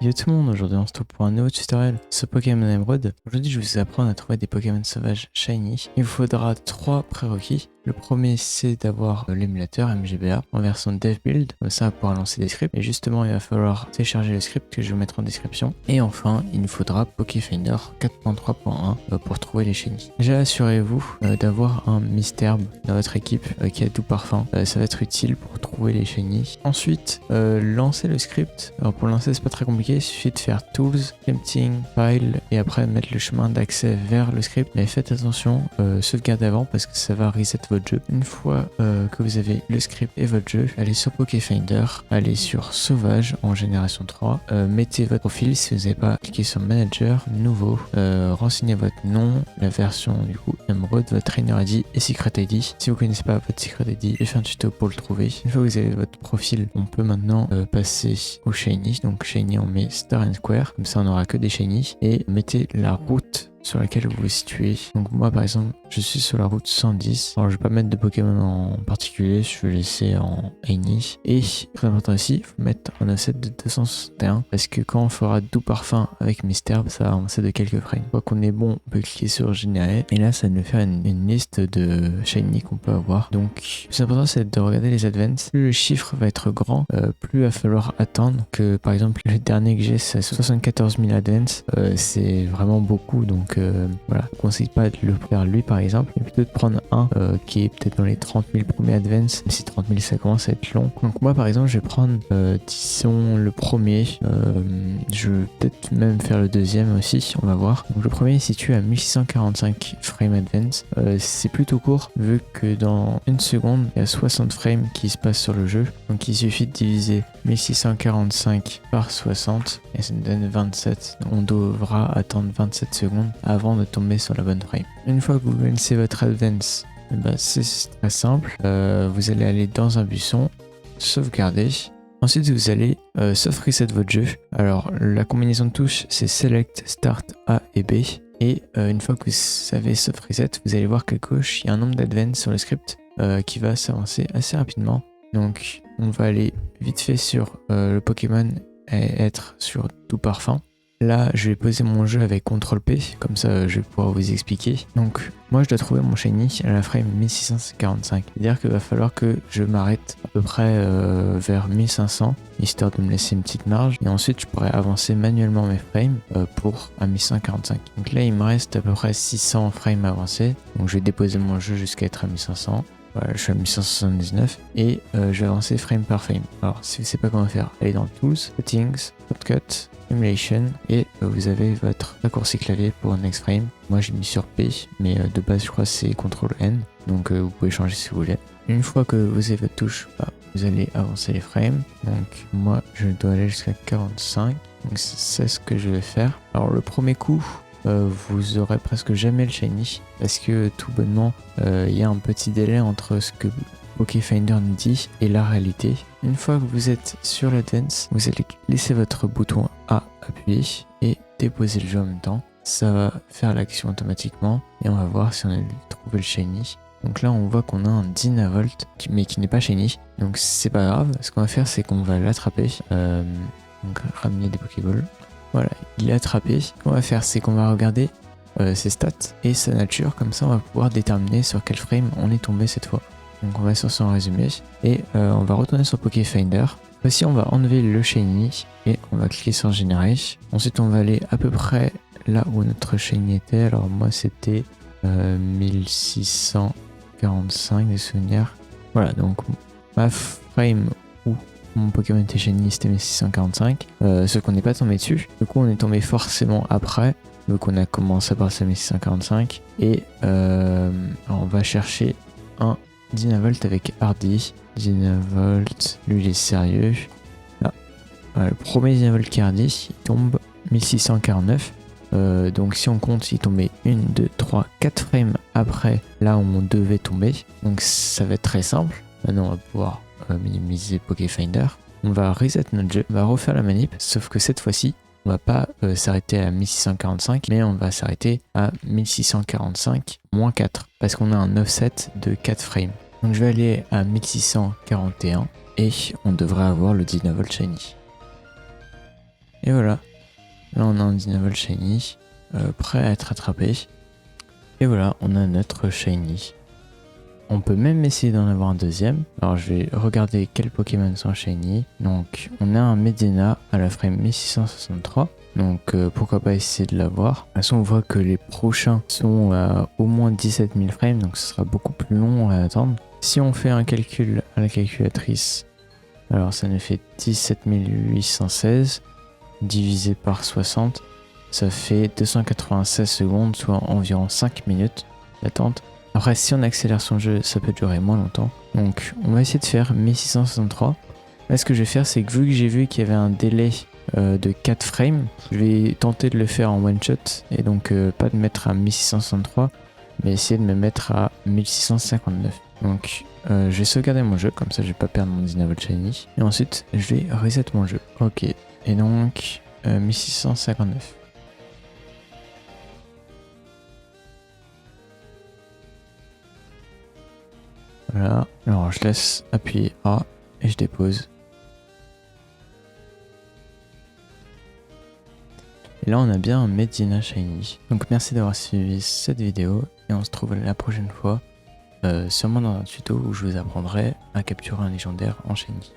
Yo tout le monde, aujourd'hui on se retrouve pour un nouveau tutoriel sur Pokémon Emerald. Aujourd'hui je vais vous apprendre à trouver des Pokémon sauvages shiny. Il vous faudra 3 prérequis. Le premier c'est d'avoir l'émulateur MGBA en version dev build, comme ça on pourra lancer des scripts. Et justement il va falloir télécharger le script que je vais mettre en description. Et enfin il nous faudra Pokéfinder 4.3.1 pour trouver les shiny. Déjà assurez-vous d'avoir un Misturb dans votre équipe qui a tout parfum. Ça va être utile pour trouver les shiny. Ensuite lancez le script. Alors pour lancer c'est pas très compliqué, il suffit de faire Tools, Scripting, File et après mettre le chemin d'accès vers le script. Mais faites attention, sauvegardez avant parce que ça va reset votre jeu. Une fois que vous avez le script et votre jeu, allez sur Pokéfinder, allez sur Sauvage en génération 3, mettez votre profil si vous n'avez pas cliqué sur Manager, Nouveau, renseignez votre nom, la version du coup Emerald, votre Trainer ID et Secret ID. Si vous connaissez pas votre Secret ID, j'ai fait un tuto pour le trouver. Une fois que vous avez votre profil, on peut maintenant passer au Shiny. Donc Shiny on met Star and Square, comme ça on n'aura que des Shiny, et mettez la route sur laquelle vous vous situez. Donc moi par exemple je suis sur la route 110. Alors je vais pas mettre de Pokémon en particulier, je vais laisser en Any. Et très important aussi, il faut mettre un offset de 261 parce que quand on fera doux parfum avec Misturb, ça va avancer de quelques frames. Une fois qu'on est bon, on peut cliquer sur générer et là ça va nous faire une liste de shiny qu'on peut avoir. Donc le plus important c'est de regarder les advances. Plus le chiffre va être grand, plus il va falloir attendre. Que par exemple le dernier que j'ai c'est 74 000 advances, c'est vraiment beaucoup. Donc voilà, je ne conseille pas de le faire lui par exemple, mais plutôt de prendre un qui est peut-être dans les 30 000 premiers advance. Si 30 000 ça commence à être long. Donc moi par exemple je vais prendre disons le premier, je vais peut-être même faire le deuxième aussi, on va voir. Donc le premier est situé à 1645 frame advance, c'est plutôt court vu que dans une seconde il y a 60 frames qui se passent sur le jeu. Donc il suffit de diviser 1645 par 60 et ça nous donne 27. On devra attendre 27 secondes avant de tomber sur la bonne frame. Une fois que vous connaissez votre advance, c'est très simple. Vous allez aller dans un buisson, sauvegarder. Ensuite vous allez soft reset votre jeu. Alors la combinaison de touches c'est Select, Start, A et B. Et une fois que vous avez soft reset, vous allez voir qu'à gauche il y a un nombre d'advance sur le script qui va s'avancer assez rapidement. Donc on va aller vite fait sur le Pokémon et être sur tout parfum. Là, je vais poser mon jeu avec CTRL P, comme ça je vais pouvoir vous expliquer. Donc, moi je dois trouver mon shiny à la frame 1645. C'est-à-dire qu'il va falloir que je m'arrête à peu près vers 1500, histoire de me laisser une petite marge. Et ensuite, je pourrais avancer manuellement mes frames pour à 1145. Donc là, il me reste à peu près 600 frames avancés. Donc je vais déposer mon jeu jusqu'à être à 1500. Voilà, je suis à 1179 et je vais avancer frame par frame. Alors, si vous ne savez pas comment faire, allez dans Tools, Settings, Shortcut, Emulation et vous avez votre raccourci clavier pour Next Frame. Moi j'ai mis sur P, mais de base je crois c'est CTRL N, donc vous pouvez changer si vous voulez. Une fois que vous avez votre touche, vous allez avancer les frames. Donc moi je dois aller jusqu'à 45, donc c'est ce que je vais faire. Alors le premier coup, vous aurez presque jamais le shiny parce que tout bonnement il y a un petit délai entre ce que Pokéfinder nous dit et la réalité. Une fois que vous êtes sur l'advance, vous allez laisser votre bouton A appuyé et déposer le jeu en même temps. Ça va faire l'action automatiquement et on va voir si on a trouvé le shiny. Donc là on voit qu'on a un Dynavolt mais qui n'est pas shiny. Donc c'est pas grave, ce qu'on va faire c'est qu'on va l'attraper. Donc ramener des Pokéballs. Voilà, il est attrapé. Ce qu'on va faire c'est qu'on va regarder ses stats et sa nature. Comme ça on va pouvoir déterminer sur quel frame on est tombé cette fois. Donc on va sur son résumé et on va retourner sur Pokéfinder. Ici on va enlever le shiny et on va cliquer sur générer. Ensuite on va aller à peu près là où notre shiny était. Alors moi c'était 1645 des souvenirs. Voilà, donc ma frame où mon Pokémon était shiny c'était 1645. Sauf qu'on n'est pas tombé dessus. Du coup on est tombé forcément après. Donc on a commencé à partir de 1645 et on va chercher un Dynavolt avec Hardy. Dynavolt, lui il est sérieux. Là. Voilà, le premier Dynavolt qui est Hardy, il tombe 1649. Donc si on compte, il tombait 1, 2, 3, 4 frames après là où on devait tomber. Donc ça va être très simple. Maintenant on va pouvoir minimiser Pokéfinder. On va reset notre jeu, on va refaire la manip, sauf que cette fois-ci, on va pas s'arrêter à 1645, mais on va s'arrêter à 1645 moins 4, parce qu'on a un offset de 4 frames. Donc je vais aller à 1641 et on devrait avoir le Dynavolt Shiny. Et voilà, là on a un Dynavol Shiny, prêt à être attrapé. Et voilà, on a notre Shiny. On peut même essayer d'en avoir un deuxième. Alors je vais regarder quels Pokémon sont Shiny. Donc on a un Medina à la frame 1663. Donc pourquoi pas essayer de l'avoir. De toute façon on voit que les prochains sont à au moins 17 000 frames. Donc ce sera beaucoup plus long à attendre. Si on fait un calcul à la calculatrice, alors ça nous fait 17 816 divisé par 60. Ça fait 296 secondes, soit environ 5 minutes d'attente. Après, si on accélère son jeu, ça peut durer moins longtemps. Donc, on va essayer de faire 1663. Là, ce que je vais faire, c'est que vu que j'ai vu qu'il y avait un délai de 4 frames, je vais tenter de le faire en one shot. Et donc, pas de mettre à 1663, mais essayer de me mettre à 1659. Donc, je vais sauvegarder mon jeu, comme ça je vais pas perdre mon Dynavol Shiny. Et ensuite, je vais reset mon jeu. Ok, et donc, 1659. Voilà, alors je laisse appuyer A et je dépose. Et là on a bien un Medina Shiny. Donc merci d'avoir suivi cette vidéo et on se trouve la prochaine fois, sûrement dans un tuto où je vous apprendrai à capturer un légendaire en Shiny.